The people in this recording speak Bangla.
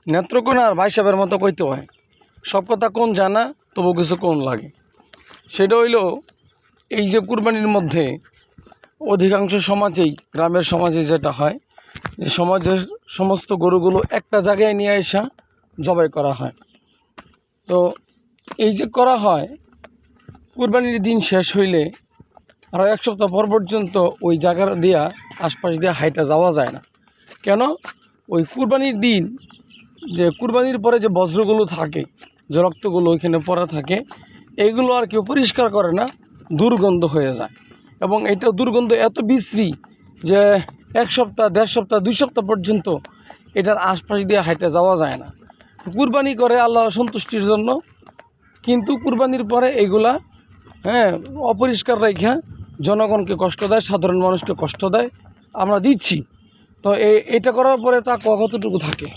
নেত্রকোনা আর ভাই সাহেবের মতো কইতে হয়, সব কথা কোন জানা তবু কিছু কোন লাগে। সেটা হইল এই যে কুরবানির মধ্যে অধিকাংশ সমাজেই, গ্রামের সমাজে যেটা হয় যে সমাজের সমস্ত গরুগুলো একটা জায়গায় নিয়ে আসা জবাই করা হয়। তো এই যে করা হয়, কুরবানির দিন শেষ হইলে আরও এক সপ্তাহ পর পর্যন্ত ওই জায়গা দিয়া আশপাশ দিয়ে হাইটা যাওয়া যায় না। কেন? ওই কুরবানির দিন যে কুরবানির পরে যে বজ্রগুলো থাকে, যে রক্তগুলো ওইখানে পড়ে থাকে, এইগুলো আর কেউ পরিষ্কার করে না, দুর্গন্ধ হয়ে যায়। এবং এটা দুর্গন্ধ এত বিশ্রী যে এক সপ্তাহ, দেড় সপ্তাহ, 2 সপ্তাহ পর্যন্ত এটার আশপাশ দিয়ে হাইটে যাওয়া যায় না। কুরবানি করে আল্লাহ সন্তুষ্টির জন্য, কিন্তু কুরবানির পরে এইগুলা অপরিষ্কার রেখা জনগণকে কষ্ট দেয়, সাধারণ মানুষকে কষ্ট দেয়, আমরা দিচ্ছি। তো এটা করার পরে তা কতটুকু থাকে?